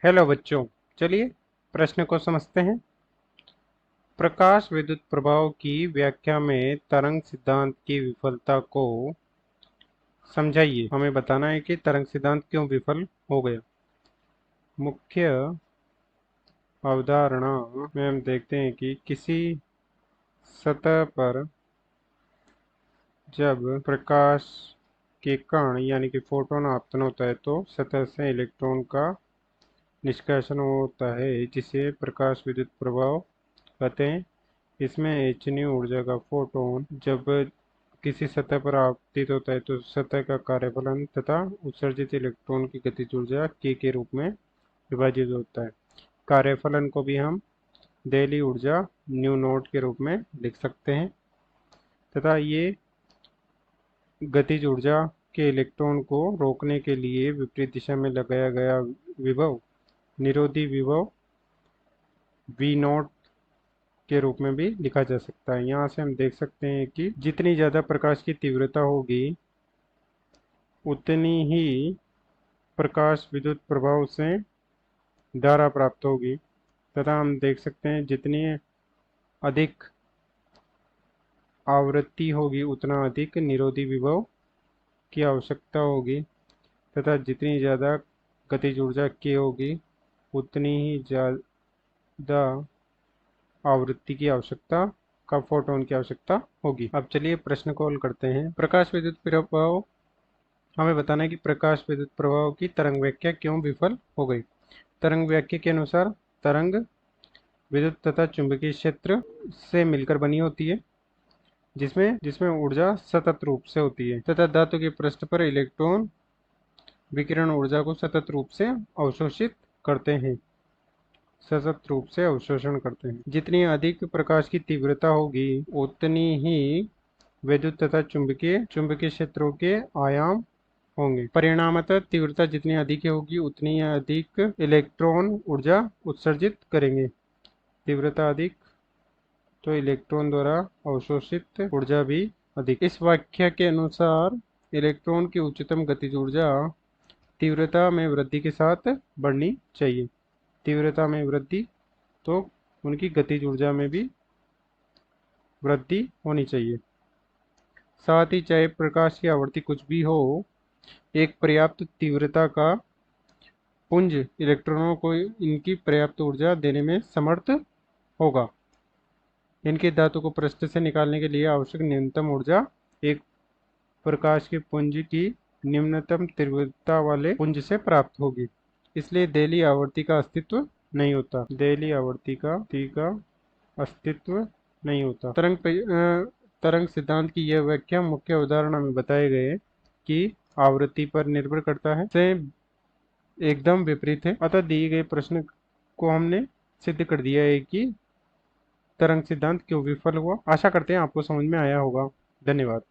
Hello बच्चों, चलिए प्रश्न को समझते हैं। प्रकाश विद्युत प्रभाव की व्याख्या में तरंग सिद्धांत की विफलता को समझाइए। हमें बताना है कि तरंग सिद्धांत क्यों विफल हो गया। मुख्य अवधारणा में हम देखते हैं कि किसी सतह पर जब प्रकाश के कण यानी कि फोटोन आपतन होता है तो सतह से इलेक्ट्रॉन का निष्कासन होता है, जिसे प्रकाश विद्युत प्रभाव कहते हैं। इसमें hν ऊर्जा का फोटोन जब किसी सतह पर आपतित होता है तो सतह का कार्यफलन तथा उत्सर्जित इलेक्ट्रॉन की गतिज ऊर्जा के रूप में विभाजित होता है। कार्यफलन को भी हम देली ऊर्जा न्यू नॉट के रूप में लिख सकते हैं तथा ये गतिज ऊर्जा के इलेक्ट्रॉन को रोकने के लिए विपरीत दिशा में लगाया गया विभव निरोधी विभव V नॉट के रूप में भी लिखा जा सकता है। यहाँ से हम देख सकते हैं कि जितनी ज़्यादा प्रकाश की तीव्रता होगी उतनी ही प्रकाश विद्युत प्रभाव से धारा प्राप्त होगी तथा हम देख सकते हैं जितनी अधिक आवृत्ति होगी उतना अधिक निरोधी विभव की आवश्यकता होगी तथा जितनी ज़्यादा गतिज ऊर्जा k होगी उतनी ही ज़्यादा आवृत्ति की आवश्यकता का फोटोन की आवश्यकता होगी। अब चलिए प्रश्न को हल करते हैं। प्रकाश विद्युत प्रभाव हमें बताना है कि प्रकाश विद्युत प्रभाव की तरंग व्याख्या क्यों विफल हो गई। तरंग व्याख्या के अनुसार तरंग विद्युत तथा चुंबकीय क्षेत्र से मिलकर बनी होती है, जिसमें जिसमें ऊर्जा सतत रूप से होती है तथा धातु के पृष्ठ पर इलेक्ट्रॉन विकिरण ऊर्जा को सतत रूप से अवशोषित करते हैं सतत रूप से अवशोषण करते हैं। जितनी अधिक प्रकाश की तीव्रता होगी उतनी ही विद्युत तथा चुंबकीय क्षेत्रों के आयाम होंगे। परिणामतः तीव्रता जितनी अधिक होगी उतनी अधिक इलेक्ट्रॉन ऊर्जा उत्सर्जित करेंगे। तीव्रता अधिक तो इलेक्ट्रॉन द्वारा अवशोषित ऊर्जा भी अधिक। इस व्याख्या के अनुसार इलेक्ट्रॉन की उच्चतम गतिज ऊर्जा तीव्रता में वृद्धि के साथ बढ़नी चाहिए। तीव्रता में वृद्धि तो उनकी गतिज ऊर्जा में भी वृद्धि होनी चाहिए। साथ ही चाहे प्रकाश की आवृत्ति कुछ भी हो, एक पर्याप्त तीव्रता का पुंज इलेक्ट्रॉनों को इनकी पर्याप्त ऊर्जा देने में समर्थ होगा। इनके धातु को पृष्ठ से निकालने के लिए आवश्यक न्यूनतम ऊर्जा एक प्रकाश के पुंज की निम्नतम तीव्रता वाले पुंज से प्राप्त होगी। इसलिए देली आवर्ती का अस्तित्व नहीं होता। देली आवर्ती का अस्तित्व नहीं होता। तरंग सिद्धांत की यह व्याख्या मुख्य उदाहरण में बताए गए कि आवृत्ति पर निर्भर करता है से एकदम विपरीत है। अतः दिए गए प्रश्न को हमने सिद्ध कर दिया है कि तरंग सिद्धांत क्यों विफल हुआ। आशा करते हैं आपको समझ में आया होगा। धन्यवाद।